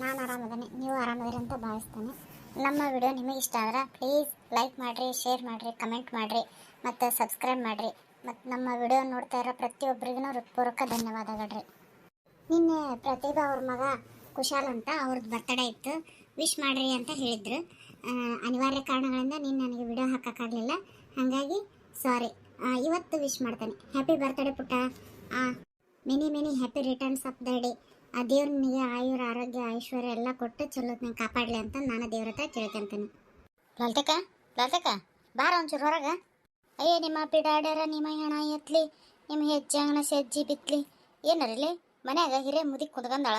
ನಾನು ಆರಾಮದೇನೆ, ನೀವು ಆರಾಮದಿರಿ ಅಂತ ಭಾವಿಸ್ತೇನೆ. ನಮ್ಮ ವಿಡಿಯೋ ನಿಮಗೆ ಇಷ್ಟ ಆದ್ರೆ ಪ್ಲೀಸ್ ಲೈಕ್ ಮಾಡಿರಿ, ಶೇರ್ ಮಾಡಿರಿ, ಕಮೆಂಟ್ ಮಾಡಿರಿ ಮತ್ತು ಸಬ್ಸ್ಕ್ರೈಬ್ ಮಾಡಿರಿ. ಮತ್ತು ನಮ್ಮ ವಿಡಿಯೋ ನೋಡ್ತಾ ಇರೋ ಪ್ರತಿಯೊಬ್ಬರಿಗೂ ಹೃತ್ಪೂರ್ವಕ ಧನ್ಯವಾದಗಳು. ನಿನ್ನೆ ಪ್ರತಿಭಾ ಅವ್ರ ಮಗ ಕುಶಾಲ್ ಅಂತ ಅವ್ರದ್ದು ಬರ್ತಡೇ ಇತ್ತು, ವಿಶ್ ಮಾಡಿರಿ ಅಂತ ಹೇಳಿದ್ರು. ಅನಿವಾರ್ಯ ಕಾರಣಗಳಿಂದ ನೀನು ನನಗೆ ವಿಡಿಯೋ ಹಾಕೋಕ್ಕಾಗಲಿಲ್ಲ, ಹಾಗಾಗಿ ಸಾರಿ. ಇವತ್ತು ವಿಶ್ ಮಾಡ್ತೇನೆ. ಹ್ಯಾಪಿ ಬರ್ತಡೇ ಪುಟ್ಟ. Many happy returns of the day. ಆ ದೇವ್ರ ನಿನಗೆ ಆಯುರ ಆರೋಗ್ಯ ಐಶ್ವರ್ಯ ಎಲ್ಲ ಕೊಟ್ಟು ಚಲೋತ್ನ ಕಾಪಾಡಲಿ ಅಂತ ನಾನು ದೇವ್ರ ಹತ್ರ ಕೇಳ್ಕೊಂತೇನೆ. ಲಲ್ತಕ್ಕ ಬಾರ ಒಂಚೂರು ಹೊರಗೆ. ಅಯ್ಯೋ ನಿಮ್ಮ ಪಿಡಾಡ್ಯಾರ, ನಿಮ್ಮ ಹೆಣ ಎತ್ಲಿ, ನಿಮ್ಮ ಹೆಜ್ಜಾಂಗನ ಸೆಜ್ಜಿ ಬಿತ್ಲಿ. ಏನರಲ್ಲಿ ಮನ್ಯಾಗ ಹಿರೇ ಮುದಿ ಕುಂತ್ಕೊಂಡಾಳ.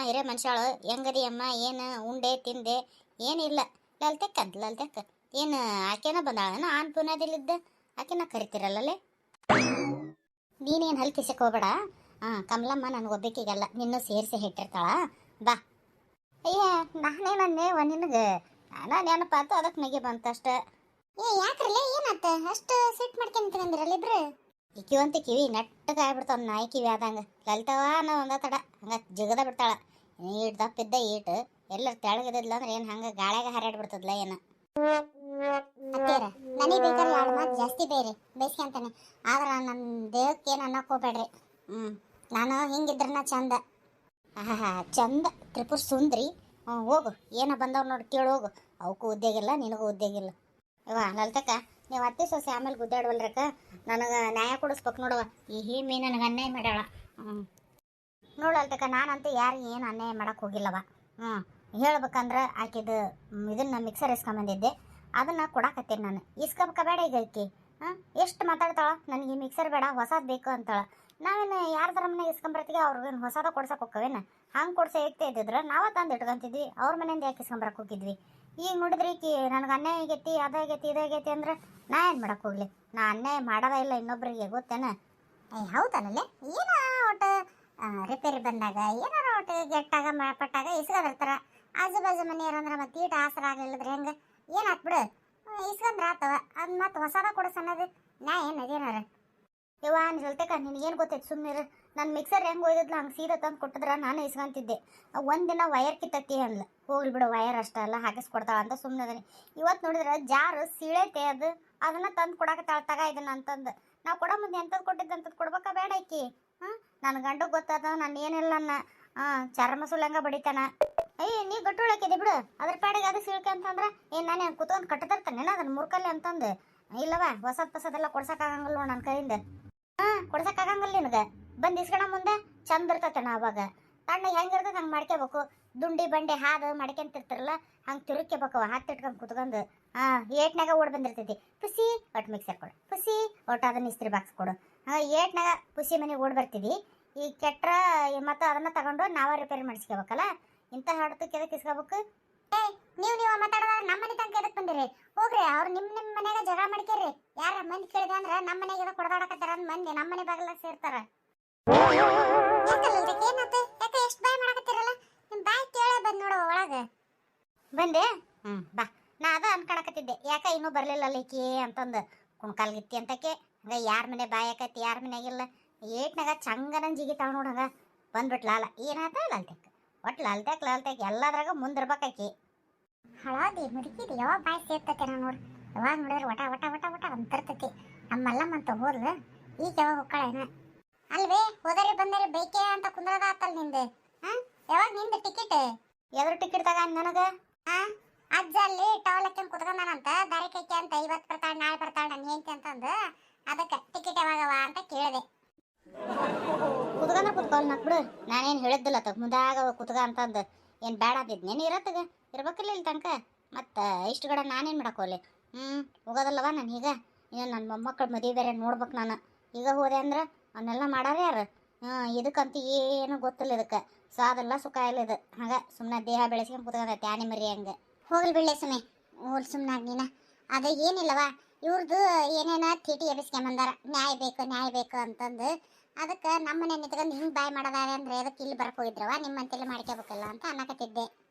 ಹಿರೇ ಮನುಷ್ಯಾಳು. ಹೆಂಗದಿ ಅಮ್ಮ, ಏನು ಉಂಡೆ ತಿಂದೆ? ಏನಿಲ್ಲ. ಲಲ್ತಕ್ಕ ಏನು ಆಕೆನ ಬಂದಾಳನ ಆನ್ ಪುನಾದಿಲ್ಲಿದ್ದ? ಆಕೆನ ಕರಿತಿರಲ್ಲೇ. ನೀನೇನು ಹಲ್ ಕಿಸಕ್ಕೆ ಹೋಗ್ಬೇಡ. ಕಮಲಮ್ಮ ನನಗೊಬ್ಬಕ್ಕಿಗಲ್ಲ, ನಿನ್ನೂ ಸೇರಿಸಿ ಇಟ್ಟಿರ್ತಾಳ. ಬಾ. ಅಯ್ಯ ನಾನೇನನ್ನೇ ನಿನಗೆ ನಾನು ನೆನಪಾತು, ಅದಕ್ಕೆ ನಗೆ ಬಂತಷ್ಟ. ಯಾಕ್ರಲ್ಲ ಏನಾತ ಅಷ್ಟು ಸಿಟ್ ಮಾಡ್ಕೊಂತಂದಿರಲ್ಲ ಇಬ್ರು? ಈ ಕಿವಂತ ಕಿವಿ ನೆಟ್ಟಗೆ ಆಗ್ಬಿಡ್ತಾವ, ನಾಯಿ ಕಿವಿ ಆದಂಗೆ. ಲಲಿತವ ಅನ್ನೋ ಒಂದ ತಡ ಹಂಗೆ ಜಿಗದ ಬಿಡ್ತಾಳ. ಈಟ್ ದಪ್ಪಿದ್ದ ಈಟ್ ಎಲ್ಲರೂ ತೆಳಗದಿಲ್ಲ ಅಂದ್ರೆ ಏನು ಹಂಗೆ ಗಾಳಿಯಾಗ ಹಾರಾಡ್ಬಿಡ್ತದ್ಲ ಏನು. ಅತ್ತೇರ ನನಗೆ ಬೇಕಾದ್ರೆ ಎರಡು ಮಾತು ಜಾಸ್ತಿ ಬೇರೆ ಬೈಸ್ಕೊಂತಾನೆ, ಆದ್ರೆ ನನ್ನ ದೇಹಕ್ಕೆ ಏನು ಅನ್ನಕ್ಕೆ ಹೋಗ್ಬೇಡ್ರಿ. ನಾನು ಹಿಂಗಿದ್ರನ ಚಂದ. ಚಂದ ತ್ರಿಪುರ ಸುಂದ್ರಿ. ಹೋಗು, ಏನೋ ಬಂದವ್ ನೋಡಿ ಕೇಳಿ ಹೋಗು. ಅವಕ್ಕೂ ಉದ್ಯೋಗ ಇಲ್ಲ, ನಿನಗೂ ಉದ್ಯೋಗ ಇಲ್ಲ. ಲಲಿತಕ್ಕ ನೀವು ಅತ್ತೆ ಸೊಸೆ ಆಮೇಲೆ ಗುದ್ದಾಡ್ವಲ್ರಕ್ಕ, ನನಗೆ ನ್ಯಾಯ ಕೊಡಿಸ್ಬೇಕು ನೋಡುವ. ಈ ಹೀಮಿ ನನಗೆ ಅನ್ಯಾಯ ಮಾಡ್ಯಾಳ. ನೋಡಲ್ತಕ್ಕ, ನಾನಂತೂ ಯಾರಿಗೆ ಏನು ಅನ್ಯಾಯ ಮಾಡಕ್ಕೆ ಹೋಗಿಲ್ಲವ. ಹೇಳ್ಬೇಕಂದ್ರೆ ಆಕಿದು ಇದನ್ನು ಮಿಕ್ಸರ್ ಇಸ್ಕೊಂಬಂದಿದ್ದೆ, ಅದನ್ನು ಕೊಡಾಕತ್ತೀನಿ ನಾನು. ಇಸ್ಕೊಬೇಕ ಬೇಡ ಈಗ ಆಕಿ ಎಷ್ಟು ಮಾತಾಡ್ತಾಳ, ನನಗೆ ಈ ಮಿಕ್ಸರ್ ಬೇಡ ಹೊಸದು ಬೇಕು ಅಂತಾಳ. ನಾವೇನು ಯಾರ್ದಾರ ಮನೆಗೆ ಇಸ್ಕೊಂಬರ್ತೀವಿ, ಅವ್ರಿಗೇನು ಹೊಸದ ಕೊಡ್ಸಕ್ಕೆ ಹೋಗ್ಕವೇನು? ಹಂಗೆ ಕೊಡ್ಸೋ ಏಕ್ತೆ ಇದ್ದಿದ್ರೆ ನಾವೇ ತಂದು ಇಟ್ಕೊಂತಿದ್ವಿ, ಅವ್ರ ಮನೆಯಿಂದ ಯಾಕೆ ಇಸ್ಕೊಂಬರಕ್ಕೆ ಹೋಗಿದ್ವಿ? ಈಗ ನೋಡಿದ್ರಿ ಈಕಿ ನನಗೆ ಅನ್ಯಾಯ ಆಗೈತಿ, ಅದಾಗೈತಿ ಇದಾಗೈತಿ ಅಂದ್ರೆ ನಾ ಏನು ಮಾಡಕ್ಕೆ ಹೋಗ್ಲಿ? ನಾ ಅನ್ಯಾಯ ಮಾಡೋದ ಇಲ್ಲ ಇನ್ನೊಬ್ರಿಗೆ, ಗೊತ್ತೇನ? ಹೌದಲ್ಲೇ, ಏನೋ ಒಟ್ಟು ರಿಪೇರಿ ಬಂದಾಗ ಏನಾರ ಒಟ್ಟು ಗೆಟ್ಟಾಗ ಪಟ್ಟಾಗ ಇಸ್ಕೊಂಡಿರ್ತಾರ. ಆಜು ಬಾಜು ಮನೆಯವ್ರಂದ್ರೆ ಮತ್ತೆ ಈಟ ಆಸರ ಆಗಲಿಲ್ಲದ್ರೆ ಹೆಂಗೆ? ಏನಾತ್ ಬಿಡು, ಇಸ್ಕೊಂಡ್ರೆ ಆತವ. ಅದು ಮತ್ತೆ ಹೊಸದ ಕೊಡಿಸ್ ಅನ್ನೋದು ನಾ ಏನು ಅದೇನಾರ? ಇವ ನಿಲ್ತಕ್ಕ ನಿನಗೇನು ಗೊತ್ತೈತೆ? ಸುಮ್ಮನೆ ನನ್ನ ಮಿಕ್ಸರ್ ಹೆಂಗೆ ಒಯ್ದಿದ್ಲ ಹಂಗೆ ಸೀದಾ ತಂದು ಕೊಟ್ಟಿದ್ರೆ ನಾನು ಇಸ್ಕೊಂತಿದ್ದೆ. ಒಂದಿನ ವಯರ್ ಕಿತ್ತತಿ ಅನ್ಲ, ಹೋಗ್ಲಿ ಬಿಡು ವಯರ್ ಅಷ್ಟೆಲ್ಲ ಹಾಕಿಸ್ಕೊಡ್ತಾಳ ಅಂತ ಸುಮ್ಮನೆ ಅದನಿ. ಇವತ್ತು ನೋಡಿದ್ರೆ ಜಾರು ಸೀಳೈತೆ, ಅದನ್ನು ತಂದು ಕೊಡಕತ್ತಾಳ, ತಗ ಇದನ್ನ ಅಂತಂದು. ನಾವು ಕೊಡೋ ಮುಂದೆ ಎಂಥದ್ದು ಕೊಟ್ಟಿದ್ದಂಥದ್ದು ಕೊಡ್ಬೇಕಾ ಬೇಡ ಆಕಿ? ನನ್ನ ಗಂಡು ಗೊತ್ತಾದ ನಾನು ಏನಿಲ್ಲ ಚರ್ಮ ಸುಳ್ಳಂಗ ಬಡಿತಾನ. ಅಯ್ಯ ನೀ ಗಟ್ಟುಳಕಿದೆ ಬಿಡು, ಅದ್ರ ಪಾಡಿಗೆ ಅದು ಸೀಳ್ಕೆ ಅಂತಂದ್ರೆ ಏನು ನಾನೇ ಕುತ್ಕೊಂಡು ಕಟ್ಟತರ್ತಾನೇನ ಅದನ್ನ ಮುರ್ಕಲ್ಲಿ ಅಂತಂದು? ಇಲ್ಲವ, ಹೊಸದೆಲ್ಲ ಕೊಡ್ಸೋಕ್ಕಾಗಂಗಿಲ್ಲ ನನ್ನ ಕೈಯಿಂದ. ಕೊಡ್ಸಕ್ಕಾಗಂಗಿಲ್ಲ ನಿನಗೆ. ಬಂದು ಇಸ್ಕೊಳ ಮುಂದೆ ಚಂದ ಇರ್ತೈತೆನ ಅವಾಗ. ತಣ್ಣ ಹೆಂಗಿರ್ತದೆ ಹಂಗೆ ಮಾಡ್ಕೋಬೇಕು. ದುಂಡಿ ಬಂಡೆ ಹಾದು ಮಾಡ್ಕೊಂತಿರ್ತಾರಲ್ಲ ಹಂಗೆ ತಿರುಗ್ಕೋಬೇಕವ, ಹತ್ತಿಟ್ಕೊಂಡು ಕುತ್ಕೊಂಡು. ಏಟ್ನಾಗ ಓಡ್ ಬಂದಿರ್ತೈತಿ, ಪುಸಿ ಒಟ್ಟು ಮಿಕ್ಸರ್ ಕೊಡು, ಪುಸಿ ಒಟ್ಟು ಅದನ್ನ ಇಸ್ತ್ರಿ ಬಾಕ್ಸ್ ಕೊಡು. ಏಟ್ನಾಗ ಪುಸಿ ಮನೆಗೆ ಓಡ್ ಬರ್ತಿದ್ವಿ. ಈಗ ಕೆಟ್ರ ಮತ್ತು ಅದನ್ನು ತಗೊಂಡು ನಾವೇ ರಿಪೇರಿ ಮಾಡಿಸ್ಕೋಬೇಕಲ್ಲ. ಇಂಥ ಹಾಡತಕ್ಕೆ ಎದಕ್ಕೆ ಇಸ್ಕೋಬೇಕು? ನೀವು ಮಾತಾಡೋದಾದ್ರೆ ನಮ್ಮ ಮನೆ ತನಕ ಎದಕ್ಕೆ ಬಂದಿರಿ? ಹೋಗ್ರಿ, ಅವ್ರು ನಿಮ್ಮ ಮನೆಯಾಗ ಜಗಳ ಮಾಡ್ಕೇರಿ. ಯಾರ ಮಂದಿ ಕೇಳಿದೆ ಅಂದ್ರೆ ನಮ್ಮ ಮನೆಗೆ ಏನೋ ಕೊಡದಾಡಕತ್ತಾರ ಅಂದ್ ಮಂದಿ ನಮ್ಮ ಮನೆ ಬಾಗಿಲ ಸೇರ್ತಾರ. ಯಾಕೆ ಎಷ್ಟು ಬಾಯ್ ಮಾಡಕತ್ತೀರಲ್ಲ? ನಿಮ್ಮ ಬಾಯ್ ಕೇಳೇ ಬಂದು ನೋಡುವ ಒಳಗೆ ಬಂದೆ. ಬಾ, ನಾ ಅದ ಅನ್ಕೊಳಕತ್ತಿದ್ದೆ, ಯಾಕೆ ಇನ್ನೂ ಬರಲಿಲ್ಲ ಈಕಿ ಅಂತಂದು. ಕುಣ್ಕಾಲ್ಗಿತ್ತಿ ಅಂತಕ್ಕೆ ಹಂಗೆ ಯಾರ ಮನೆ ಬಾಯ್ ಆಕೈತಿ ಯಾರ ಮನೆಯಾಗಿಲ್ಲ. ಏಟ್ನಾಗ ಚಂಗನ ಜಿಗಿತಾವ ನೋಡು, ಹಂಗೆ ಬಂದ್ಬಿಟ್ಲಾಲ. ಏನಾಯ್ತ ಲಲ್ತಕ್ಕೆ? ಒಟ್ಟು ಲಲ್ತಕ್ಕೆ ಎಲ್ಲದ್ರಾಗ ಮುಂದಿರ್ಬೇಕಾಕಿ. ಹಳಾದಿ ಮುದುಕಿದು ಯಾವಾಗ ಬಾಯ್ ಸೇರ್ತೈತೆ ನೋಡಿ, ಯಾವಾಗ ನೋಡಿದ್ರೆ ವಟ ಅಂತಿರ್ತೈತಿ. ನಮ್ಮಲ್ಲಮ್ಮಂತ ಹೋದ್ಲು, ಈಗ ಯಾವಾಗ ಹೋಗ್ಕಳೇನ? ಅಲ್ವೇ ಹೋದರೆ ಬಂದರೆ ಬೇಕೇ ಅಂತ ಕುಂದ್ರದ ಆತಲ್ ನಿಂದು. ಯಾವಾಗ ನಿಂದು ಟಿಕೆಟ್? ಎದ್ರ ಟಿಕೆಟ್ ತಗ ನನಗೆ? ಅಜ್ಜ ಅಲ್ಲಿ ಟವಲ್ ಹಾಕ್ಯಂಡ್ ಕುತ್ಕೊಂಡಾನಂತ, ದಾರಿ ಕೈಕೆ ಅಂತ, ಇವತ್ತು ಬರ್ತಾಳೆ ನಾಳೆ ಬರ್ತಾಳೆ ನಾನು ಹೇಳ್ತಿ ಅಂತಂದು. ಅದಕ್ಕೆ ಟಿಕೆಟ್ ಯಾವಾಗವ ಅಂತ ಕೇಳಿದೆ. ಕುತ್ಕೊಂಡ್ ಬಿಡು, ನಾನೇನು ಹೇಳಿದ್ದಿಲ್ಲ ಮುದಾಗ ಕುತ್ಗ ಅಂತಂದು. ಏನು ಬೇಡ ಅಂದಿದ್ನೇನು ಇರತ್ತಗ ಇರ್ಬೇಕಿಲ್ಲ ಇಲ್ಲಿ ತನಕ. ಮತ್ತು ಇಷ್ಟು ಗಡ ನಾನೇನು ಮಾಡಕ್ಕೋಲಿ? ಹೋಗೋದಲ್ಲವ ನಾನು ಈಗ. ಇನ್ನು ನನ್ನ ಮೊಮ್ಮಕ್ಕಳು ಮದುವೆ ಬೇರೆ ನೋಡ್ಬೇಕು ನಾನು. ಈಗ ಹೋದೆ ಅಂದ್ರೆ ಅವನ್ನೆಲ್ಲ ಮಾಡಾರ ಯಾರು? ಇದಕ್ಕಂತೂ ಏನು ಗೊತ್ತಿಲ್ಲ, ಇದಕ್ಕೆ ಸ್ವಾದೆಲ್ಲ ಸುಖ ಇಲ್ಲ ಇದು. ಹಾಗೆ ಸುಮ್ಮನೆ ದೇಹ ಬೆಳೆಸ್ಕೊಂಡು ಕುತ್ಕೊಂಡೈತೆ ಆನೆ ಮರಿ ಹಂಗೆ. ಹೋಗ್ಲಿ ಬಿಡ್ಲೆ ಸುಮ್ಮನೆ, ಹೋಗ್ಲಿ ಸುಮ್ಮನೆ ನೀನ. ಅದೇ ಏನಿಲ್ಲವ, ಇವ್ರದ್ದು ಏನೇನ ತೀಟಿ ಎಬ್ಬಿಸ್ಕೊಂಬಂದಾರ, ನ್ಯಾಯ ಬೇಕು ಅಂತಂದು. ಅದಕ್ಕೆ ನಮ್ಮನೆ ನಿಂತ್ಕೊಂಡು ಹಿಂಗೆ ಬಾಯ್ ಮಾಡೋದಾರೆ ಅಂದರೆ ಅದಕ್ಕೆ ಇಲ್ಲಿ ಬರಕ್ಕೆ ಹೋಗಿದ್ರವ, ನಿಮ್ಮಂತೆಲ್ಲ ಮಾಡ್ಕೋಬೇಕಲ್ಲ ಅಂತ ಅನ್ನಕತ್ತಿದ್ದೆ.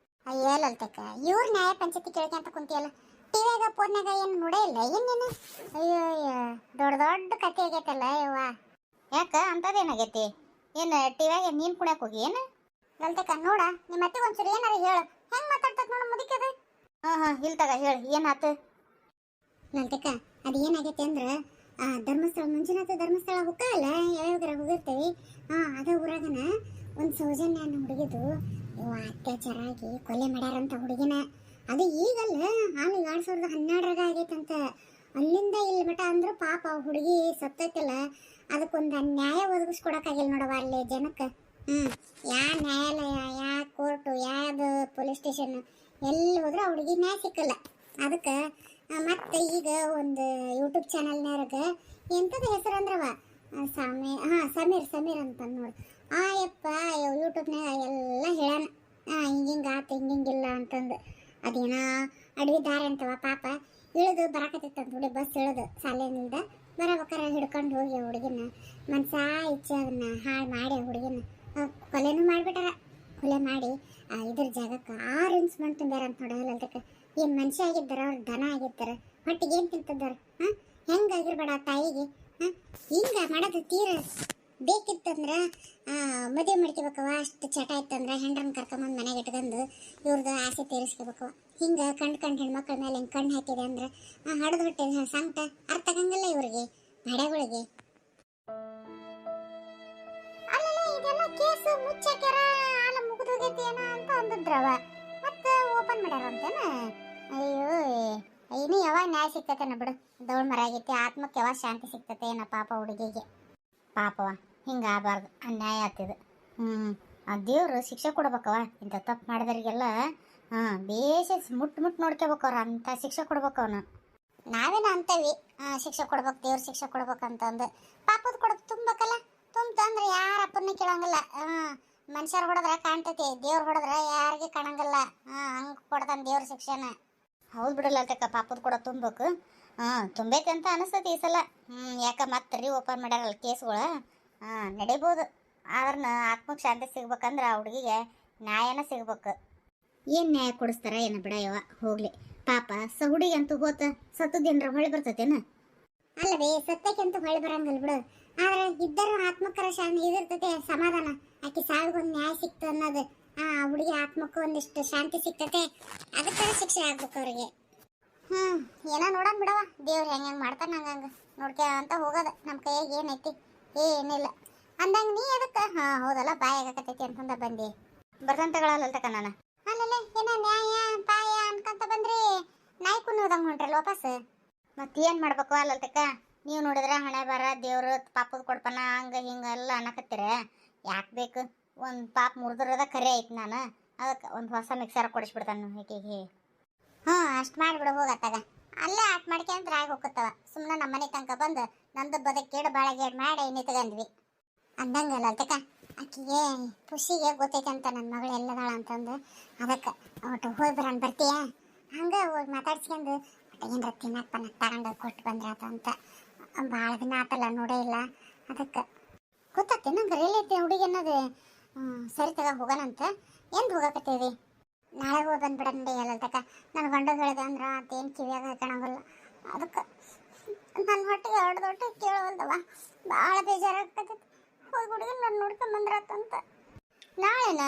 ಅಯ್ಯೋ ಲಲ್ತಕ್ಕ, ಇವ್ರ ನ್ಯಾಯ ಪಂಚಾಯತಿ ಕೇಳ್ಕೊಂತ ಕುಂತಿಯಲ್ಲ, ಟಿವಿಯಾಗ ಫೋನ್ನಾಗ ಏನು ನೋಡೇ ಇಲ್ಲ ಏನೇನು? ಅಯ್ಯೋ ದೊಡ್ಡ ಕತೆ ಆಗೈತಲ್ಲ ಯವ್ವ. ಯಾಕೆ ಅಂಥದ್ದೇನಾಗೈತಿ? ಏನು ಟಿವಿಯಾಗ ನೀನು ಕುಣ್ಯಕ್ಕೆ ಹೋಗಿ ಏನು? ಗಲ್ತಕ್ಕ ನೋಡ ನಿಮ್ಮ ಅತ್ತಿಗೆ ಒಂಚೂರು ಏನಾರ ಹೇಳು ಹೆಂಗ್ ಮಾತಾಡ್ತದ ನೋಡು ಮುದಿಕದ. ಹಾ ಇಲ್ಲಿ ತಗ ಹೇಳು ಏನಾತು. ಗಲ್ತಕ್ಕ ಅದು ಏನಾಗೈತೆ ಅಂದ್ರೆ ಧರ್ಮಸ್ಥಳ ಮಂಜುನಾಥ ಧರ್ಮಸ್ಥಳ ಹೋಗಲ್ಲ ಯಾವ್ಯಾವ ಹೋಗಿರ್ತೀವಿ. ಅದ ಊರಾಗನ ಒಂದು ಸೌಜನ್ಯ ಅನ್ನೋ ಹುಡುಗಿದು ಅತ್ಯಾಚಾರ ಆಗಿ ಕೊಲೆ ಮಾಡ್ಯಾರಂತ ಹುಡುಗಿನ. ಅದು ಈಗಲ್ಲ ಆಮೇಲೆ 2012 ಆಗೈತಂತ. ಅಲ್ಲಿಂದ ಇಲ್ಲಿ ಮಠ ಅಂದ್ರೆ ಪಾಪ ಹುಡುಗಿ ಸತ್ತೈತಲ್ಲ, ಅದಕ್ಕೊಂದು ನ್ಯಾಯ ಒದಗಿಸ್ಕೊಡಕ್ಕಾಗಿಲ್ಲ ನೋಡವ ಅಲ್ಲಿ ಜನಕ್ಕೆ. ಯಾ ನ್ಯಾಯಾಲಯ ಯಾ ಕೋರ್ಟು ಯಾವ್ದು ಪೊಲೀಸ್ ಸ್ಟೇಷನ್ ಎಲ್ಲಿ ಹೋದ್ರೆ ಆ ಹುಡುಗಿ ನ್ಯಾಯ ಸಿಕ್ಕಲ್ಲ. ಅದಕ್ಕೆ ಮತ್ತೆ ಈಗ ಒಂದು ಯೂಟ್ಯೂಬ್ ಚಾನಲ್ನಾಗ ಎಂಥದ್ದು ಹೆಸರು ಅಂದ್ರವ ಸಮೀರ್ ಅಂತ ನೋಡಿ. ಯಪ್ಪ ಯೂಟ್ಯೂಬ್ನಾಗ ಎಲ್ಲ ಹೇಳೋಣ ಹಿಂಗಿಂಗೆ ಆತು ಹಿಂಗಿಂಗಿಲ್ಲ ಅಂತಂದು. ಅದೇನೋ ಅಡವಿ ದಾರಿ ಅಂತವ ಪಾಪ ಇಳಿದು ಬರಾಕತ್ತಿತ್ತಂತ ಹುಡುಗಿ ಬಸ್ ಇಳಿದು ಸಾಲಿನಿಂದ ಬರಬೇಕಾರೆ ಹಿಡ್ಕೊಂಡು ಹೋಗಿ ಹುಡುಗಿನ ಮನ್ಸ ಇಚ್ಛೆ ಅದನ್ನ ಹಾಳು ಮಾಡಿ ಹುಡುಗಿನ ಕೊಲೆನೂ ಮಾಡಿಬಿಟ್ಟಾರ. ಕೊಲೆ ಮಾಡಿ ಇದ್ರ ಜಾಗಕ್ಕೆ 6 ಇಂಚ್ ಮಣ್ಣು ತುಂಬ್ಯಾರ ಅಂತ ನೋಡೋದಕ್ಕೆ. ಏನು ಮನುಷ್ಯ ಆಗಿದ್ದಾರ ಅವ್ರು ದನ ಆಗಿರ್ತಾರ ಹೊಟ್ಟಿಗೆ ಏನು ತಿಂತಿದ್ದಾರ. ಹೆಂಗಾಗಿರ್ಬೇಡ ತಾಯಿಗೆ ಹಿಂಗ ಮಾಡೋದು ತೀರ ಬೇಕಿತ್ತಂದ್ರೆ ಮದುವೆ ಮಾಡ್ಕೋಬೇಕವ. ಅಷ್ಟು ಚಟ ಇತ್ತಂದ್ರೆ ಹೆಂಡ್ರನ್ನ ಕರ್ಕೊಂಬಂದು ಮನೆಗೆ ಇಟ್ಕೊಂಡು ಇವ್ರದ್ದು ಆಸೆ ತೀರಿಸ್ಕೋಬೇಕವ. ಹಿಂಗೆ ಕಂಡು ಹೆಣ್ಮಕ್ಳ ಮೇಲೆ ಹಿಂಗೆ ಕಣ್ಣು ಹಾಕಿದೆ ಅಂದ್ರೆ ಹಡ್ದು ಹೊಟ್ಟೆ ಸಂಕಟ ಅರ್ಥ ಆಗಂಗಿಲ್ಲ ಇವ್ರಿಗೆ ಬಡೆಗಳಿಗೆ. ಇದೆಲ್ಲ ಕೇಸು ಮುಚ್ಚಾಕ್ಯಾರ ಅಲ್ಲ ಮುಗಿದೋಗೈತಿ ಏನೋ ಅಂತ ಅಂದಿದ್ರವ ಮತ್ತೆ ಓಪನ್ ಮಾಡ್ಯಾರ ಅಂತೇನ. ಅಯ್ಯೋ ಇನ್ನು ಯಾವಾಗ ನ್ಯಾಯ ಸಿಗ್ತತೇನ ಬಿಡು. ದೌಳ್ ಮರ ಆಗೈತಿ ಆತ್ಮಕ್ಕೆ ಯಾವಾಗ ಶಾಂತಿ ಸಿಗ್ತತೆ ಏನೋ ಪಾಪ ಹುಡುಗಿಗೆ. ಪಾಪವ ಹಿಂಗೆ ಆಗಬಾರ್ದು ಅನ್ಯಾಯ ಆಗ್ತಿದೆ. ಆ ದೇವ್ರು ಶಿಕ್ಷೆ ಕೊಡ್ಬೇಕವ ಇಂಥ ತಪ್ಪು ಮಾಡಿದವ್ರಿಗೆಲ್ಲ. ಬೇಷ ಮುಟ್ಟು ನೋಡ್ಕೋಬೇಕು ಅವ್ರು, ಅಂಥ ಶಿಕ್ಷೆ ಕೊಡ್ಬೇಕು ಅವನು. ನಾವೇನು ಅಂತೇವಿ ಶಿಕ್ಷೆ ಕೊಡ್ಬೇಕು ದೇವ್ರು ಶಿಕ್ಷೆ ಕೊಡ್ಬೇಕಂತಂದು. ಪಾಪದ ಕೊಡೋದು ತುಂಬಬೇಕಲ್ಲ, ತುಂಬಂದ್ರೆ ಯಾರ ಅಪ್ಪನ್ನ ಕೇಳಂಗಿಲ್ಲ. ಮನುಷ್ಯರು ಹೊಡೆದ್ರೆ ಕಾಣ್ತೈತಿ, ದೇವ್ರು ಹೊಡೆದ್ರೆ ಯಾರಿಗೆ ಕಾಣಂಗಿಲ್ಲ. ಹಂಗೆ ಕೊಡ್ತಾನೆ ದೇವ್ರ ಶಿಕ್ಷೆನ. ಹೌದು ಬಿಡಲ್ಲ ಅಲ್ತಕ್ಕ ಪಾಪದ ಕೂಡ ತುಂಬಬೇಕು. ತುಂಬೈತೆ ಅಂತ ಅನಿಸ್ತೈತಿ ಈ ಸಲ. ಯಾಕೆ ಮತ್ತೆ ಓಪನ್ ಮಾಡ್ಯಾರಲ್ಲ ಕೇಸ್ಗಳು. ನಡಿಬೋದು. ಆದ್ರೂ ಆತ್ಮಕ್ಕೆ ಶಾಂತಿ ಸಿಗ್ಬೇಕಂದ್ರೆ ಆ ಹುಡುಗಿಗೆ ನ್ಯಾಯನ ಸಿಗ್ಬೇಕು. ಏನು ನ್ಯಾಯ ಕೊಡಿಸ್ತಾರ ಏನೋ ಬಿಡಯವ ಹೋಗ್ಲಿ ಪಾಪ. ಹುಡುಗಿ ಅಂತೂ ಹೋತ ಸತ್ತದೇನ್ರ ಹೊಳೆ ಬರ್ತೈತೇನ. ಅಲ್ಲವೇ ಸತ್ತಕ್ಕಂತೂ ಹೊಳೆ ಬರಂಗಲ್ ಬಿಡು. ಆದ್ರೆ ಇದ್ದರೂ ಆತ್ಮಕರ ಶಾಂತಿ ಇದಿರ್ತೈತೆ ಸಮಾಧಾನ. ಆಕೆ ಸಾವಿಗೊಂದು ನ್ಯಾಯ ಸಿಕ್ತು ಅನ್ನೋದು ಹುಡುಗಿ ಆತ್ಮಕ್ಕೂ ಒಂದಿಷ್ಟು ಶಾಂತಿ ಸಿಗ್ತತೆ. ಅದಕ್ಕೆ ಶಿಕ್ಷೆ ಆಗ್ಬೇಕು ಅವ್ರಿಗೆ. ಏನೋ ನೋಡೋಣ ಬಿಡವ ದೇವ್ರು ಹೆಂಗೆ ಮಾಡ್ತಾನೆ ಹಂಗಂಗೆ ನೋಡ್ಕೊ ಅಂತ ಹೋಗೋದು. ನಮ್ಮ ಕೈಯಾಗ ಏನೈತಿ ಏನಿಲ್ಲ ಅಂದಂಗೆ ನೀ ಅದಕ್ಕೆ ಹೌದಲ್ಲ ಬಾಯಿ ಆಗಕತ್ತೈತಿ ಅಂತಂದ ಬಂದಿ ಬರ್ತಂತಗಳಲ್ಲತಕ್ಕ ನಾನು. ಅಲ್ಲಲ್ಲೇ ಏನೋ ನ್ಯಾಯ ಪಾಯ ಅನ್ಕಂತ ಬಂದ್ರಿ ನಾಯಿ ಕುನ್ನೋದಂಗೆ ಹೊಂಟ್ರಲ್ಲ ವಾಪಸ್. ಮತ್ತೇನು ಮಾಡ್ಬೇಕು ಅಲ್ಲಲ್ತಕ್ಕ. ನೀವು ನೋಡಿದ್ರೆ ಹಣೆ ಬರ ದೇವ್ರು ಪಾಪದ ಕೊಡ್ಪನ ಹಂಗೆ ಹಿಂಗೆ ಎಲ್ಲ ಅನ್ನಕತ್ತೀರ. ಯಾಕೆ ಬೇಕು? ಒಂದು ಪಾಪ ಮುರಿದ್ರದ ಕರೆ ಐತಿ ನಾನು. ಅದಕ್ಕೆ ಒಂದು ಹೊಸ ಮಿಕ್ಸರ್ ಕೊಡಿಸ್ಬಿಡ್ತಾನೆ ಈಕೆಗೆ. ಅಷ್ಟು ಮಾಡಿಬಿಡು ಹೋಗತ್ತಾಗ. ಅಲ್ಲೇ ಆಟ ಮಾಡ್ಕೊಂಡ್ರೆ ಆಗಿ ಹೋಗುತ್ತವ. ಸುಮ್ಮನೆ ನಮ್ಮ ಮನೆ ತನಕ ಬಂದು ನಮ್ದು ಬದಕೇಡು ಬಾಳೆಗೇಡು ಮಾಡಿ ನಿಂತ್ಕೊಂಡ್ವಿ ಅಂದಂಗಲ್ಲ ಅಲ್ತಕ್ಕ. ಆಕಿಗೆ ಖುಷಿಗೆ ಗೊತ್ತೈತೆ ಅಂತ ನನ್ನ ಮಗಳು ಎಲ್ಲದಾಳ ಅಂತಂದು. ಅದಕ್ಕೆ ಒಟ್ಟು ಹೋಗಿ ಬರೋಣ ಬರ್ತೀಯ? ಹಂಗೆ ಹೋಗಿ ಮಾತಾಡ್ಸ್ಕೊಂಡು ಏನಾರ ತಿನ್ನಕ್ಕೆ ಪನ್ನಕ್ಕೆ ತಗೊಂಡು ಕೊಟ್ಟು ಬಂದ್ರಾತ ಅಂತ. ಭಾಳ ದಿನ ಆತಲ್ಲ ನೋಡೇ ಇಲ್ಲ. ಅದಕ್ಕೆ ಗೊತ್ತಾಗ್ತಿ ನಂಗೆ ರಿಲೇಟಿವ್ ಹುಡುಗಿ ಅನ್ನೋದು. ಸರಿ ತಗ ಹೋಗೋಣಂತ. ಎಂದು ಹೋಗಕತ್ತೀವಿ? ನಾಳೆ ಹೋಗಿ ಬಂದ್ಬಿಡ ನಡಿ ಅಲ್ಲತಕ್ಕ. ನನ್ನ ಗಂಡ ಹೇಳಿದೆ ಅಂದ್ರೆ ಅದೇನು ಕಿವಿಯಾಗ ಹಾಕೋಣಂಗಿಲ್ಲ. ಅದಕ್ಕೆ ನನ್ನ ಹೊಟ್ಟೆಗೆ ಹೊಡೆದೊಟ್ಟು ಕೇಳವಲ್ದವ. ಭಾಳ ಬೇಜಾರಾಗ್ತೈತಿ. ಹೋಗಿ ಹುಡುಗನ ನಾನು ನೋಡ್ಕೊಂಬಂದ್ರಾತಂತ. ನಾಳೆನ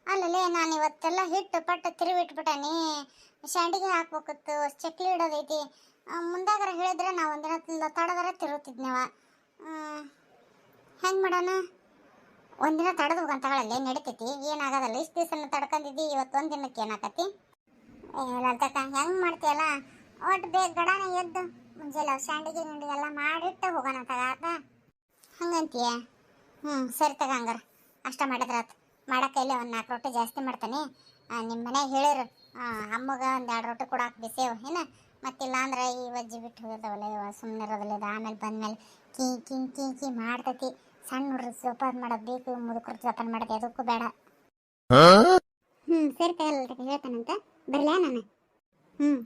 ಅಲ್ಲಲ್ಲೇ ನಾನು ಇವತ್ತೆಲ್ಲ ಹಿಟ್ಟು ಪಟ್ಟು ತಿರುವಿಟ್ಬಿಟ್ಟಾನಿ. ಶಾಂಡಿಗೆ ಹಾಕ್ಬೇಕಿತ್ತು, ಚಕ್ಲಿ ಇಡೋದೈತಿ. ಮುಂದಾಗರ ಹೇಳಿದ್ರೆ ನಾವು ಒಂದಿನ ತಡದರ ತಿರುತ್ತಿದ್ನವ. ಹೆಂಗೆ ಮಾಡೋಣ? ಒಂದಿನ ತಡೆದು ಹೋಗಂತಗಳಲ್ಲೇ ನಡಿತೈತಿ. ಏನಾಗೋದಲ್ಲ. ಇಷ್ಟು ದಿವಸ ತಡ್ಕೊಂಡಿದ್ದಿ, ಇವತ್ತು ಒಂದು ದಿನಕ್ಕೆ ಏನಾಕತಿ? ಲಲ್ತಕ್ಕ ಹೆಂಗೆ ಮಾಡ್ತೀಯಲ್ಲ ಒಟ್ಟು ಬೇಗ ಗಡಾನ ಎದ್ದು ಮುಂಜಾನೆ ಶಾಂಡಿಗೆ ಗಿಂಡಿಗೆಲ್ಲ ಮಾಡಿಟ್ಟು ಹೋಗೋಣ ತಗಾತ ಹಂಗಂತೀಯ? ಸರಿ ತಗ ಹಂಗಾರ ಅಷ್ಟ ಮಾಡಿದ್ರಾತು. ಮಾಡೋಕ್ಕೈಲಿ ಒಂದು 4 ರೊಟ್ಟಿ ಜಾಸ್ತಿ ಮಾಡ್ತಾನೆ. ನಿಮ್ಮ ಮನೆಗೆ ಹೇಳಿರು ಅಮ್ಮಗೆ ಒಂದು 2 ರೊಟ್ಟಿ ಕೊಡಾಕ ಬಿಸೇವು ಏನು. ಮತ್ತಿಲ್ಲ ಅಂದ್ರೆ ಈ ವಜ್ಜಿ ಬಿಟ್ಟು ಹೋಗಿರ್ತಾವಲ್ಲ ಇವ ಸುಮ್ಮನೆ ಇರೋದಿಲ್ಲ. ಇದು ಆಮೇಲೆ ಬಂದಮೇಲೆ ಕೀ ಕೀ ಕೀ ಕೀ ಮಾಡ್ತೈತಿ. ಸಣ್ಣ ಹುಡ್ರು ಜೋಪಾನ ಮಾಡೋದು ಬೇಕು, ಮುದುಕರು ಜೋಪಾನ ಮಾಡೋದು ಅದಕ್ಕೂ ಬೇಡ. ಸರಿ ತಗಲ್ಲ ಹೇಳ್ತಾನಂತ ಬರಲೇ ನಾನು.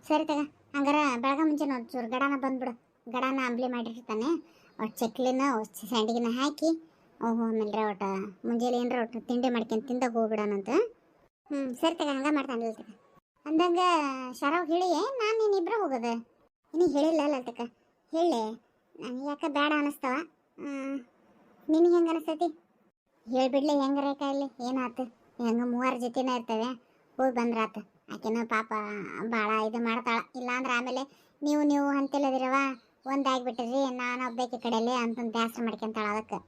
ಸರಿ ತಗ ಹಂಗಾರ ಬೆಳಗ್ಗೆ ಮುಂಚೆನ ಒಂಚೂರು ಗಡಾನ ಬಂದ್ಬಿಡು. ಗಡಾನ ಅಂಬ್ಲಿ ಮಾಡಿರ್ತಾನೆ. ಒಟ್ಟು ಚಕ್ಲಿನ ಸ್ಯಾಂಡಿಗಿನ ಹಾಕಿ ಆಮೇಲೆ ಒಟ್ಟು ಮುಂಜಾನೆ ಏನರ ಒಟ್ಟು ತಿಂಡಿ ಮಾಡ್ಕೊಂಡು ತಿಂದಾಗ ಹೋಗ್ಬಿಡೋಣಂತ. ಸರಿ ತಗ ಹಂಗೆ ಮಾಡ್ತಾನೆ ತಗ. ಅಂದಂಗೆ ಶರಾವ್ ಹೇಳಿ ನಾನು ನೀನಿಬ್ಬರು ಹೋಗೋದು. ಇನ್ನೂ ಹೇಳಿಲ್ಲ ಅಲ್ಲತಕ್ಕ. ಹೇಳಿ ನನಗೆ ಯಾಕೆ ಬೇಡ ಅನ್ನಿಸ್ತವ. ನಿನಗೆ ಹೆಂಗೆ ಅನಿಸ್ತೈತಿ? ಹೇಳ್ಬಿಡ್ಲಿ ಹೆಂಗಾರ ಕಾಯಿಲೆ ಏನಾಯ್ತು? ಹೆಂಗ ಮೂವರು ಜೊತೆನೇ ಇರ್ತವೆ, ಹೋಗಿ ಬಂದ್ರಾತ. ಆಕೆನ ಪಾಪ ಭಾಳ ಇದು ಮಾಡ್ತಾಳ. ಇಲ್ಲಾಂದ್ರೆ ಆಮೇಲೆ ನೀವು ಅಂತೆಲ್ಲದಿರವ ಒಂದಾಗ್ಬಿಟ್ರಿ, ನಾನು ಒಬ್ಬಾಕಿ ಕಡೆಯಲ್ಲಿ ಅಂತಂದು ಬ್ಯಾಸರ ಮಾಡ್ಕೊಂತಾಳ. ಅದಕ್ಕೆ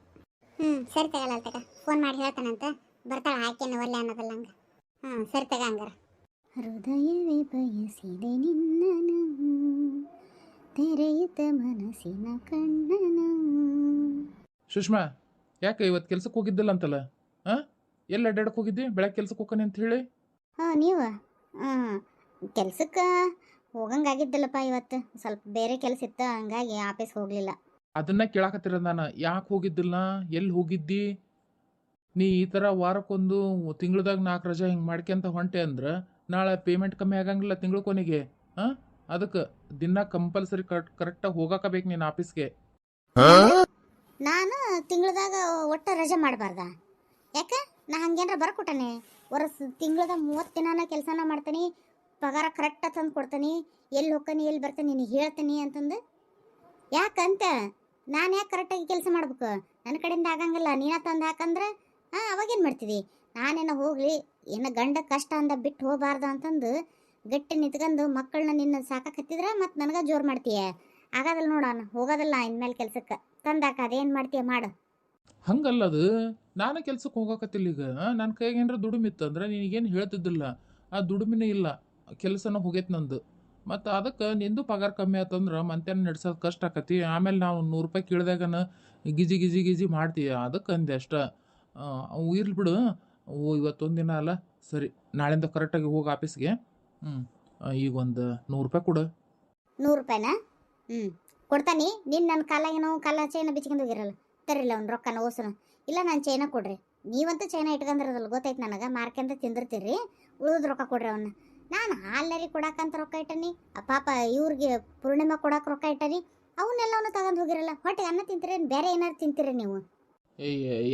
ಸರಿ ತಗಲ್ಲ ತಗ, ಫೋನ್ ಮಾಡಿ ಹೇಳ್ತಾನಂತ. ಬರ್ತಾಳ ಆಕೆನ ಒಲ್ಲೆ ಅನ್ನೋದಲ್ಲ ಹಂಗೆ. ಸರಿ ತಗ ಹಂಗಾರ. ಹೃದಯವೇ ಬಯಸಿದೆ ನಿನ್ನನು, ತೆರೆಯುತ್ತ ಮನಸ್ಸಿನ ಕಣ್ಣನು. ಸುಷ್ಮಾ, ಯಾಕೆ ಇವತ್ತು ಕೆಲ್ಸಕ್ಕೆ ಹೋಗಿದ್ದಿಲ್ಲ ಅಂತಲ್ಲ? ಎಲ್ಲ ಅಡ್ಡಾಡಕ್ಕೆ ಹೋಗಿದ್ದಿ? ಬೆಳಗ್ಗೆ ಕೆಲ್ಸಕ್ಕೆ ಹೋಗ್ತಾನೆ ಅಂತ ಹೇಳಿ. ನೀವು ಕೆಲ್ಸಕ್ಕೆ ಹೋಗಂಗಾಗಿದ್ದಲ್ಲಪ್ಪ. ಇವತ್ತು ಸ್ವಲ್ಪ ಬೇರೆ ಕೆಲಸ ಇತ್ತು, ಹಂಗಾಗಿ ಆಫೀಸ್ಗೆ ಹೋಗಲಿಲ್ಲ. ಅದನ್ನ ಕೇಳಾಕತ್ತಿರೋದು ನಾನು. ಯಾಕೆ ಹೋಗಿದ್ದಿಲ್ಲ, ಎಲ್ಲಿ ಹೋಗಿದ್ದಿ? ನೀ ಈ ಥರ ವಾರಕ್ಕೊಂದು ತಿಂಗ್ಳದಾಗ 4 ರಜೆ ಹಿಂಗೆ ಮಾಡ್ಕೊಂತ ಹೊಂಟೆ ಅಂದ್ರೆ ನಾಳೆ ಪೇಮೆಂಟ್ ಕಮ್ಮಿ ಆಗಂಗಿಲ್ಲ ತಿಂಗಳ ಕೊನೆಗೆ. ಅದಕ್ಕೆ ದಿನ ಕಂಪಲ್ಸರಿ ಕರೆಕ್ಟಾಗಿ ಹೋಗಬೇಕು ನೀನು ಆಫೀಸ್ಗೆ. ನಾನು ತಿಂಗಳದಾಗ ಒಟ್ಟ ರಜೆ ಮಾಡಬಾರ್ದ? ಯಾಕೆ ನಾ ಹಂಗೇನಾರ ಬರ್ಕೊಟ್ಟನೆ? ತಿಂಗಳದಾಗ 30 ದಿನಾನ ಕೆಲಸನ ಮಾಡ್ತೀನಿ, ಪಗಾರ ಕರೆಕ್ಟಾಗಿ ತಂದು ಕೊಡ್ತೀನಿ, ಎಲ್ಲಿ ಹೋಗ್ತಾನೆ ಎಲ್ಲಿ ಬರ್ತಾನೆ ನಿನಗೆ ಹೇಳ್ತೀನಿ ಅಂತಂದು. ಯಾಕಂತ ನಾನು ಯಾಕೆ ಕರೆಕ್ಟಾಗಿ ಕೆಲಸ ಮಾಡ್ಬೇಕು? ನನ್ನ ಕಡೆಯಿಂದ ಆಗಂಗಿಲ್ಲ, ನೀನ ತಂದು ಹಾಕಂದ್ರೆ ಅವಾಗೇನು ಮಾಡ್ತೀವಿ? ನಾನೇನೋ ಹೋಗಲಿ, ಏನೋ ಗಂಡ ಕಷ್ಟ ಅಂದ ಬಿಟ್ಟು ಹೋಗಬಾರ್ದು ಅಂತಂದು ಗಟ್ಟಿ ನಿಂತ್ಕೊಂಡು ಮಕ್ಕಳನ್ನ ನಿನ್ನ ಸಾಕತ್ತಿದ್ರೆ ಮತ್ತು ನನಗೆ ಜೋರು ಮಾಡ್ತೀಯ. ಆಗೋದಲ್ಲ ನೋಡೋಣ, ಹೋಗೋದಲ್ಲ ಇನ್ಮೇಲೆ ಕೆಲ್ಸಕ್ಕೆ. ತಂದಾಕ ಅದೇನು ಮಾಡ್ತೀಯ ಮಾಡು. ಹಂಗಲ್ಲದು, ನಾನು ಕೆಲ್ಸಕ್ಕೆ ಹೋಗಕತ್ತಿಲ್ಲ ಈಗ. ನನ್ನ ಕೈಗೆ ಏನಾರ ದುಡಿಮಿತ್ತು ಅಂದ್ರೆ ನಿನಗೇನು ಹೇಳ್ತಿದ್ದಿಲ್ಲ. ಆ ದುಡಿಮಿನೇ ಇಲ್ಲ, ಕೆಲಸನ ಹೋಗೈತೆ ನಂದು. ಮತ್ತು ಅದಕ್ಕೆ ನಿಂದು ಪಗಾರ ಕಮ್ಮಿ ಆತಂದ್ರೆ ಮಂತ್ಯಾನ ನಡೆಸೋದು ಕಷ್ಟ ಆಕತಿ. ಆಮೇಲೆ ನಾವು 100 ರೂಪಾಯಿ ಕೇಳಿದಾಗನ ಗಿಜಿ ಮಾಡ್ತೀಯ. ಅದಕ್ಕೆ ಅಂದೆ ಅಷ್ಟ. ಇರ್ಲಿ ಬಿಡು, ಇವತ್ತೊಂದು ದಿನ ಅಲ್ಲ, ಸರಿ ನಾಳೆಯಿಂದ ಕರೆಕ್ಟಾಗಿ ಹೋಗಿ ಆಫೀಸ್ಗೆ. ಈಗ ಒಂದು 100 ರೂಪಾಯಿ ಕೊಡು. 100 ರೂಪಾಯಿನಾ? ಕೊಡ್ತಾನೆ. ನೀನು ನನ್ನ ಕಾಲಾಗೇನೋ ಕಾಲ ಚೈನ ಬಿಚ್ಕೊಂಡು ಹೋಗಿರಲ್ಲ, ತರಿಲ್ಲ ಅವ್ನು ರೊಕ್ಕನ ಓಸನ. ಇಲ್ಲ ನಾನು ಚೈನ ಕೊಡ್ರಿ. ನೀವಂತೂ ಚೈನ ಇಟ್ಕೊಂಡಿರೋದಲ್ಲ, ಗೊತ್ತೈತೆ ನನಗೆ. ಮಾರ್ಕೆಂತ ತಿಂದಿರ್ತೀರಿ, ಉಳಿದ ರೊಕ್ಕ ಕೊಡ್ರಿ ಅವನ್ನ. ನಾನು ಹಾಲರಿ ಕೊಡಕ್ಕಂತ ರೊಕ್ಕ ಇಟ್ಟನಿ, ಪಾಪ ಇವ್ರಿಗೆ ಪೂರ್ಣಿಮಾ ಕೊಡಕ್ಕೆ ರೊಕ್ಕ ಇಟ್ಟನಿ. ಅವನ್ನೆಲ್ಲವನ್ನ ತಗೊಂಡು ಹೋಗಿರಲ್ಲ. ಹೊಟ್ಟೆಗೆ ಅನ್ನ ತಿಂತೀರಿ, ಬೇರೆ ಏನಾರು ತಿಂತೀರಿ ನೀವು?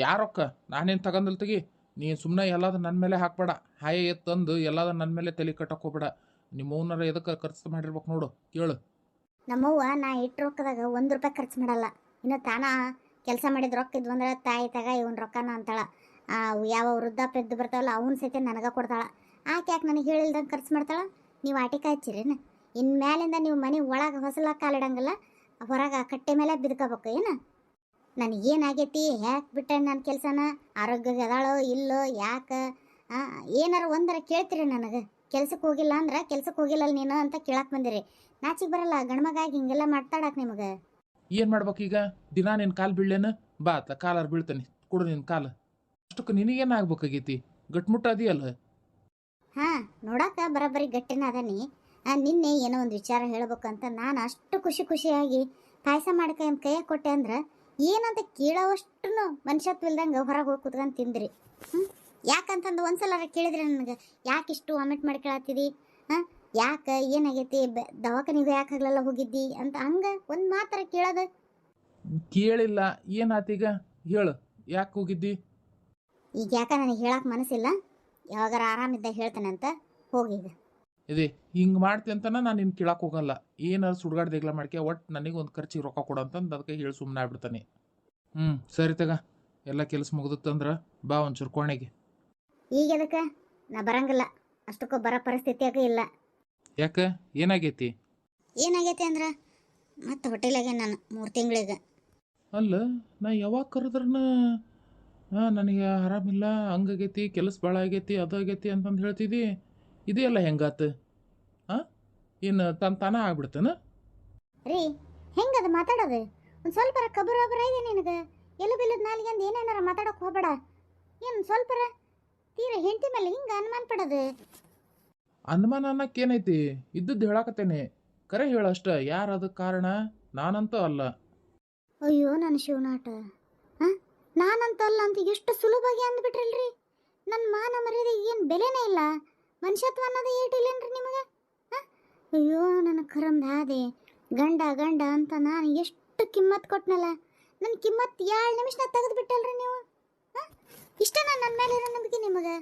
ಯಾರೊಕ್ಕ ನಾನೇನು ತಗೊಂಡಲ್ ತೆಗಿ. ನೀನು ಸುಮ್ಮನೆ ಎಲ್ಲಾದ್ರೂ ನನ್ನ ಮೇಲೆ ಹಾಕ್ಬೇಡ. ಹಾಯೇ ಎತ್ತಂದು ಎಲ್ಲಾದ್ರೂ ನನ್ನ ಮೇಲೆ ತಲೆ ಕಟ್ಟಕ್ಕೆ ಹೋಗ್ಬೇಡ. ನಿಮ್ಮ ಓನರ ಎದಕ್ಕೆ ಖರ್ಚು ಮಾಡಿರ್ಬೇಕು ನೋಡು, ಕೇಳು. ನಮ್ಮವ್ವ ನಾ ಇಟ್ಟು ರೊಕ್ಕದಾಗ 1 ರೂಪಾಯಿ ಖರ್ಚು ಮಾಡಲ್ಲ. ಇನ್ನು ತಾನ ಕೆಲಸ ಮಾಡಿದ ರೊಕ್ಕ ಇದ್ವು ಅಂದ್ರೆ ತಾಯಿ ತಗ ಇವನ್ ರೊಕ್ಕನ ಅಂತಾಳ. ಯಾವ ವೃದ್ಧಾಪ್ಯ ಇದ್ದು ಬರ್ತಾವಲ್ಲ ಅವನ ಸಹಿತ ನನಗೆ ಕೊಡ್ತಾಳ. ಆಕೆ ಯಾಕೆ ನನಗೆ ಹೇಳಿಲ್ದಂಗೆ ಖರ್ಚು ಮಾಡ್ತಾಳ? ನೀವು ಆಟಿಕೆ ಹಚ್ಚಿರೇನು? ಇನ್ಮೇಲಿಂದ ನೀವು ಮನೆ ಒಳಗೆ ಹೊಸಲ ಕಾಲಿಡಂಗಿಲ್ಲ, ಹೊರಗೆ ಕಟ್ಟೆ ಮೇಲೆ ಬಿದ್ಕೋಬೇಕು ಏನು? ನನಗೇನಾಗೈತಿ, ಯಾಕೆ ಬಿಟ್ಟೆ ನನ್ನ ಕೆಲಸನ? ಆರೋಗ್ಯ ಅದಾಳೋ ಇಲ್ಲೋ, ಯಾಕೆ ಏನಾರ ಒಂದರ ಕೇಳ್ತೀರಿ ನನಗೆ? ಕೆಲ್ಸಕ್ಕೆ ಹೋಗಿಲ್ಲ ಅಂದ್ರೆ ಕೆಲ್ಸಕ್ಕೆ ಹೋಗಿಲ್ಲ ನೀನು ಅಂತ ಕೇಳಕ್ಕೆ ಬಂದಿರಿ. ನಾಚಿಗೆ ಬರಲ್ಲ ಗಂಡ್ಮಗಾಗಿ ಹಿಂಗೆಲ್ಲ ಮಾತಾಡಕ್ಕೆ ನಿಮಗೆ? ಏನು ಮಾಡ್ಬೇಕೀಗ? ದಿನ ನಿನ್ನ ಕಾಲು ಬೀಳೇನು? ಬಾ ಕಾಲಾರು ಬೀಳ್ತಾನೆ, ಕೊಡು ನಿನ್ನ ಕಾಲು. ಅಷ್ಟಕ್ಕೆ ನಿನಗೇನಾಗ್ಬೇಕಾಗೈತಿ? ಗಟ್ಮುಟ್ಟ ಅದೆಯಲ್ಲ. ನೋಡಕ್ಕೆ ಬರೋಬ್ಬರಿ ಗಟ್ಟಿನ ಅದನಿ. ನಿನ್ನೆ ಏನೋ ಒಂದು ವಿಚಾರ ಹೇಳ್ಬೇಕಂತ ನಾನು ಅಷ್ಟು ಖುಷಿಯಾಗಿ ಪಾಯಸ ಮಾಡ್ಕೊ ಕೈಯಾಗ ಕೊಟ್ಟೆ ಅಂದ್ರೆ ಏನಂತ ಕೇಳೋವಷ್ಟು ಮನುಷ್ಯತ್ವ ಇಲ್ದಂಗೆ ಹೊರಗೆ ಹೋಗಿ ಕುತ್ಕೊಂಡು ತಿಂದ್ರಿ. ಯಾಕಂತಂದು ಒಂದ್ಸಲ ಕೇಳಿದ್ರಿ ನನಗೆ, ಯಾಕೆ ಇಷ್ಟು ವಾಮಿಟ್ ಮಾಡಿ ಕೇಳತ್ತಿದಿ? ಯಾಕೆ ಏನಾಗೈತಿ? ದವಾಖಾನಿಗೆ ಯಾಕೆ ಆಗ್ಲೆಲ್ಲ ಹೋಗಿದ್ದಿ ಅಂತ ಹಂಗೆ ಒಂದು ಮಾತ್ರ ಕೇಳೋದು. ಕೇಳಿಲ್ಲ, ಏನಾತೀಗ ಹೇಳು, ಯಾಕೆ ಹೋಗಿದ್ದಿ? ಈಗ ಯಾಕೆ ನನಗೆ ಹೇಳಕ್ಕೆ ಮನಸ್ಸಿಲ್ಲ. ಯಾವಾಗಾರ ಆರಾಮಿದ್ದಾಗ ಹೇಳ್ತಾನೆ ಅಂತ ಹೋಗೀಗ. ಇದೇ ಹಿಂಗೆ ಮಾಡ್ತಿ ಅಂತನ ನಾನು ನಿನ್ನ ಕೇಳಕ್ಕೆ ಹೋಗಲ್ಲ. ಏನಾರು ಸುಡ್ಗಾಡು ದೇಗ್ಲ ಮಾಡ್ಕೆ ಒಟ್ಟು ನನಗೆ ಒಂದು ಖರ್ಚಿಗೆ ರೊಕ್ಕ ಕೊಡು ಅಂತಂದು ಅದಕ್ಕೆ ಹೇಳಿ ಸುಮ್ಮನೆ ಆಗ್ಬಿಡ್ತಾನೆ. ಸರಿ ತಗ, ಎಲ್ಲ ಕೆಲಸ ಮುಗಿದುತ್ತಂದ್ರೆ ಬಾ ಒಂಚೂರು ಕೋಣೆಗೆ. ಈಗ ಅದಕ್ಕೆ ನಾ ಬರಂಗಿಲ್ಲ, ಅಷ್ಟಕ್ಕೂ ಬರೋ ಪರಿಸ್ಥಿತಿಯಾಗ ಇಲ್ಲ. ಯಾಕೆ ಏನಾಗೈತಿ? ಏನಾಗೈತಿ ಅಂದ್ರೆ ಮತ್ತೆ ಹೋಟೆಲಾಗೆ ನಾನು 3 ತಿಂಗಳಿಗೆ. ಅಲ್ಲ, ನಾ ಯಾವಾಗ ಕರೆದ್ರನ ನನಗೆ ಆರಾಮಿಲ್ಲ, ಹಂಗಾಗೈತಿ, ಕೆಲಸ ಭಾಳ ಆಗೈತಿ, ಅದಾಗೈತಿ ಅಂತಂದು ಹೇಳ್ತಿದ್ದಿ. ಇದೆಯಲ್ಲ ಹೆಂಗಾತು? ಇನ್ನು ತಾನ ಆಗ್ಬಿಡ್ತೇನ ರೀ? ಹೆಂಗದು ಮಾತಾಡೋದು? ಒಂದು ಸ್ವಲ್ಪ ಕಬರ ಇದೆ ನಿನಗೆ. ಎಲ್ಲ ಬಿಲ್ಲದ ನಾಲಿಗೆ ಅಂದು ಏನೇನಾರ ಮಾತಾಡೋಕೆ ಹೋಗಬೇಡ. ಏನು ಸ್ವಲ್ಪ ತೀರ ಹೆಂಡತಿ ಮೇಲೆ ಹಿಂಗೆ ಅನುಮಾನ ಪಡೋದು? ಅನುಮಾನ ಅನ್ನಕ್ಕೇನೈತಿ? ಇದ್ದದ್ದು ಹೇಳಾಕತ್ತೇನೆ, ಕರೆ ಹೇಳಷ್ಟ. ಯಾರು ಅದಕ್ಕೆ ಕಾರಣ? ನಾನಂತೂ ಅಲ್ಲ. ಅಯ್ಯೋ ನನ್ನ ಶಿವನಾಟ, ನಾನಂತ ಅಲ್ಲ ಅಂತ ಎಷ್ಟು ಸುಲಭವಾಗಿ ಅಂದ್ಬಿಟ್ರಲ್ರಿ. ನನ್ನ ಮಾನ ಮರ್ಯಾದೆ ಏನು ಬೆಲೆನೇ ಇಲ್ಲ, ಮನುಷ್ಯತ್ವ ಅನ್ನೋದೇ ಏಟಿಲ್ಲೇನ್ರಿ ನಿಮಗೆ? ಅಯ್ಯೋ ನನ್ನ ಕರಂದಾದೆ ಗಂಡ ಅಂತ ನಾನು ಎಷ್ಟು ಕಿಮ್ಮತ್ ಕೊಟ್ನಲ್ಲ, ನನ್ನ ಕಿಮ್ಮತ್ 2 ನಿಮಿಷನಾಗ ತೆಗೆದು ಬಿಟ್ಟಲ್ರಿ ನೀವು. ಇಷ್ಟ ನನ್ನ ಮೇಲಿರೋ ನಂಬಿಕೆ ನಿಮಗೆ?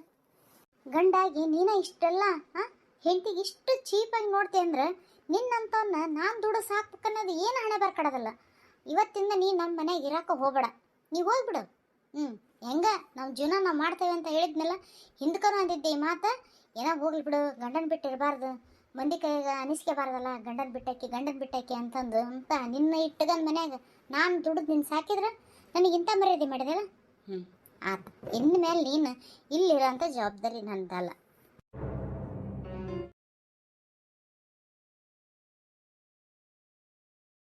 ಗಂಡಾಗಿ ನೀನ ಇಷ್ಟೆಲ್ಲ ಹೆಂಡತಿಗೆ ಇಷ್ಟು ಚೀಪಾಗಿ ನೋಡ್ತೆ ಅಂದ್ರೆ ನಿನ್ನಂತವನ್ನ ನಾನು ದುಡ್ಡು ಸಾಕ್ಬೇಕನ್ನೋದು ಏನು ಹಣೆ ಬರ್ಕಡೋದಲ್ಲ. ಇವತ್ತಿಂದ ನೀ ನಮ್ಮ ಮನೆಗೆ ಇರಾಕ ಹೋಗಬೇಡ, ನೀವು ಹೋಗ್ಬಿಡು. ಹೆಂಗ ನಾವು ಜೀವನ ನಾವು ಮಾಡ್ತೇವೆ ಅಂತ ಹೇಳಿದ್ನಲ್ಲ, ಹಿಂದ್ಕರು ಅಂದಿದ್ದೆ ಈ ಮಾತು. ಏನೋ ಹೋಗ್ಲಿ ಬಿಡು, ಗಂಡನ ಬಿಟ್ಟು ಇರಬಾರ್ದು, ಮಂದಿ ಕೈಗೆ ಅನಿಸ್ಕೋಬಾರ್ದಲ್ಲ, ಗಂಡನ ಬಿಟ್ಟಾಕಿ ಅಂತಂದು ಅಂತ ನಿನ್ನ ಇಟ್ಟಗಂದು ಮನ್ಯಾಗ ನಾನು ದುಡ್ದು ನಿನ್ನ ಸಾಕಿದ್ರೆ ನನಗಿಂತ ಮರ್ಯಾದೆ ಮಾಡಿದೆಲ್ಲ. ಆತ ಇನ್ನು ಮೇಲೆ ನೀನು ಇಲ್ಲಿರೋಂಥ ಜವಾಬ್ದಾರಿ ನಂದಲ್ಲ.